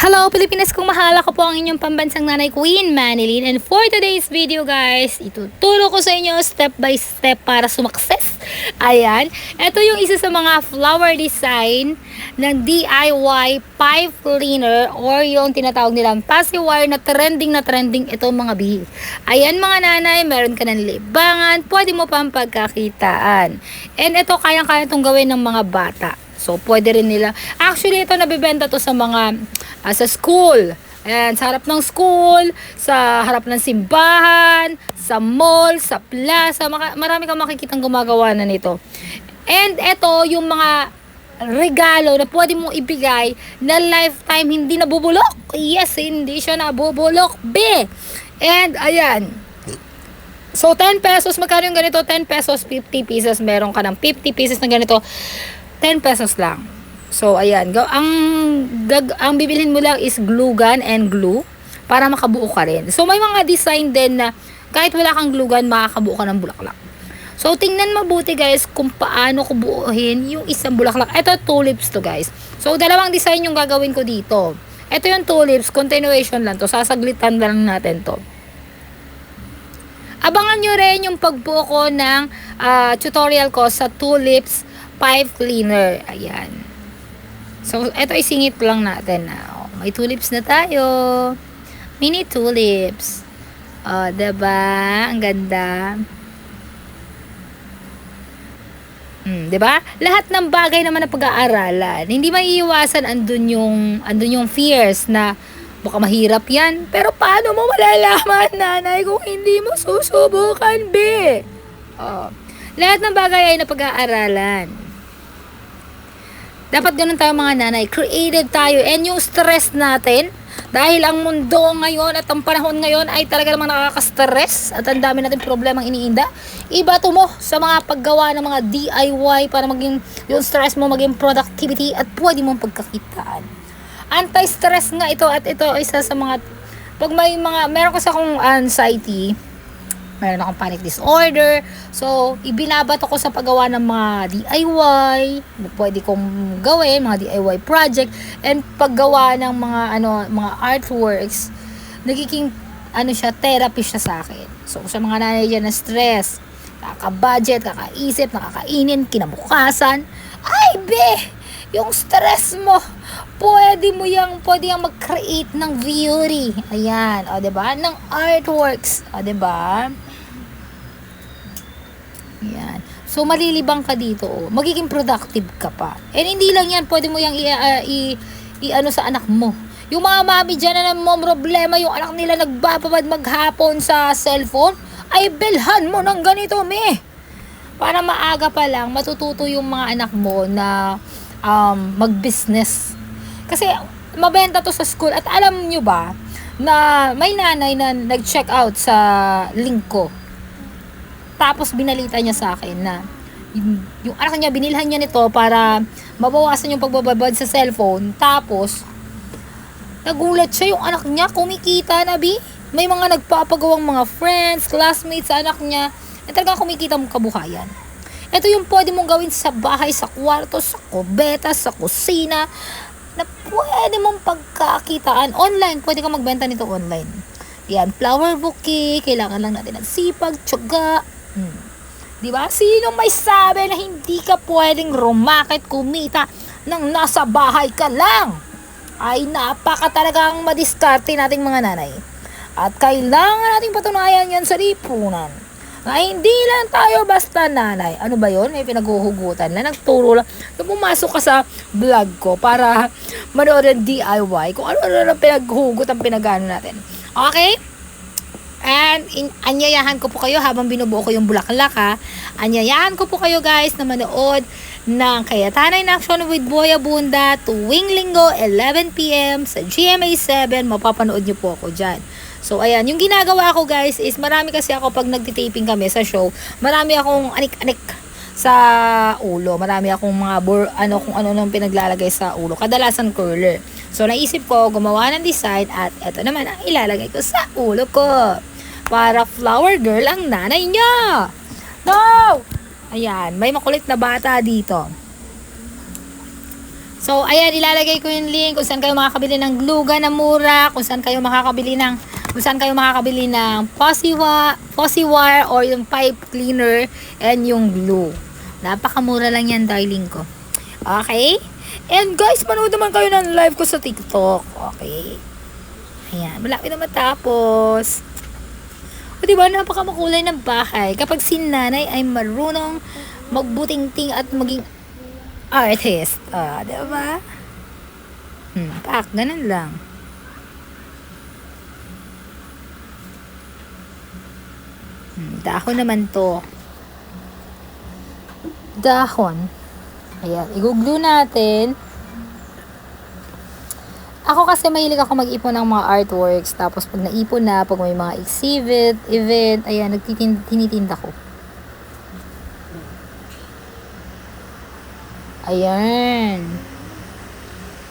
Hello Pilipinas, kung mahal, ako po ang inyong pambansang nanay Queen Manilyn, and for today's video guys, ituturo ko sa inyo step by step para sumakses. Ayan, ito yung isa sa mga flower design ng DIY pipe cleaner or yung tinatawag nilang pacifier na trending itong mga bihis. Ayan mga nanay, meron ka ng libangan, pwede mo pang pagkakitaan. And ito kayang-kaya itong gawin ng mga bata. So, pwede rin nila. Actually, ito nabibenta to sa mga, sa school. Ayan, sa harap ng school, sa harap ng simbahan, sa mall, sa plaza. Marami kang makikitang gumagawa na nito. And ito, yung mga regalo na pwede mong ibigay na lifetime hindi nabubulok. Yes, hindi siya nabubulok. B. And, ayan. So, 10 pesos. Magkano yung ganito? 10 pesos, 50 pieces. Meron ka ng 50 pieces na ganito. 10 pesos lang. So, ayan. Ang bibilhin mo lang is glue gun and glue para makabuo ka rin. So, may mga design din na kahit wala kang glue gun, makakabuo ka ng bulaklak. So, tingnan mabuti guys kung paano ko buuhin yung isang bulaklak. Ito, tulips to guys. So, dalawang design yung gagawin ko dito. Ito yung tulips. Continuation lang to. Sasaglitan lang natin to. Abangan nyo rin yung pagbuo ko ng tutorial ko sa tulips pipe cleaner. Ayan. So, ito isingit lang natin na. May tulips na tayo. Mini tulips. Diba? Ang ganda. Diba? Lahat ng bagay naman na pag-aaralan. Hindi maiiwasan andun yung fears na baka mahirap yan. Pero paano mo malalaman, nanay, kung hindi mo susubukan, be? Lahat ng bagay ay napag-aaralan. Dapat ganun tayo mga nanay. Creative tayo. And yung stress natin, dahil ang mundo ngayon at ang panahon ngayon ay talaga namang nakaka-stress at ang dami natin problemang iniinda. Ibato mo sa mga paggawa ng mga DIY para maging yung stress mo maging productivity at pwede mong pagkakitaan. Anti-stress nga ito at ito isa sa mga pag may mga meron kasi akong anxiety, meron akong panic disorder. So, ibinabato ko sa paggawa ng mga DIY na pwede kong gawin, mga DIY project, and paggawa ng mga artworks. Nagiging therapy siya sa akin. So, sa mga nanay dyan na stress, kaka-budget, kakaisip, nakakainin, kinabukasan, ay be! Yung stress mo, pwede yang mag-create ng beauty. Ayan, o diba? Ng artworks, o diba? Yan. So, malilibang ka dito. Magiging productive ka pa. And hindi lang yan, pwede mo yung sa anak mo. Yung mga mami dyan na mo problema, yung anak nila nagbababad maghapon sa cellphone, ay belhan mo ng ganito, me. Para maaga pa lang, matututo yung mga anak mo na mag-business. Kasi, mabenta to sa school. At alam nyo ba, na may nanay na nag-check out sa link ko. Tapos binalita niya sa akin na yung anak niya, binilhan niya nito para mabawasan yung pagbababad sa cellphone. Tapos, nagulat siya, yung anak niya kumikita na, bi. May mga nagpapagawang mga friends, classmates sa anak niya. At talagang kumikita mong kabuhayan. Ito yung pwede mong gawin sa bahay, sa kwarto, sa kubeta, sa kusina, na pwede mong pagkakitaan. Online, pwede ka magbenta nito online. Yan, flower bouquet, kailangan lang natin ng sipag, tiyaga. Diba? Sino may sabi na hindi ka pwedeng rumakit, kumita nang nasa bahay ka lang? Ay napaka talagang madiskarte nating mga nanay. At kailangan nating patunayan yan sa lipunan. Na hindi lang tayo basta nanay. Ano ba yon? May pinaghuhugutan na nagturo lang. So, pumasok ka sa vlog ko para manood ng DIY kung ano na pinaghugot ang pinagano natin. Okay? And anyayahan ko po kayo habang binubuo ko yung bulaklak ha. Anyayahan ko po kayo guys na manood ng Kayatanay in Action with Boy Abunda tuwing linggo 11 PM sa GMA 7. Mapapanood nyo po ako dyan. So ayan, yung ginagawa ko guys is marami kasi ako pag nagtitaping kami sa show, marami akong anik-anik sa ulo. Marami akong mga kung ano nung pinaglalagay sa ulo. Kadalasan curler. So naisip ko gumawa ng design at eto naman ang ilalagay ko sa ulo ko. Para flower girl ang nanay niya. No! Ayan, may makulit na bata dito. So, ayan, ilalagay ko yung link kung saan kayo makakabili ng glue gun na mura, kung saan kayo makakabili ng fuzzy wire or yung pipe cleaner and yung glue. Napakamura lang yan, darling ko. Okay? And guys, manood naman kayo ng live ko sa TikTok. Okay? Ayan, malapit na matapos. O diba, napakamakulay ng bahay. Kapag si nanay ay marunong magbuting-ting at maging artist. Diba? Ganun lang. Dahon naman to. Dahon. Ayan, i-glue natin. Ako kasi mahilig ako mag-ipon ng mga artworks. Tapos pag naipon na, pag may mga exhibit, event, ayan, tinitinda ko. Ayan.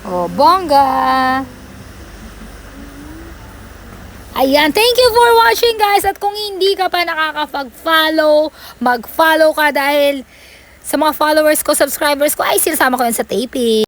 Oh, bongga. Ayan, thank you for watching guys. At kung hindi ka pa nakakapag-follow, mag-follow ka dahil sa mga followers ko, subscribers ko, ay sinasama ko yan sa taping.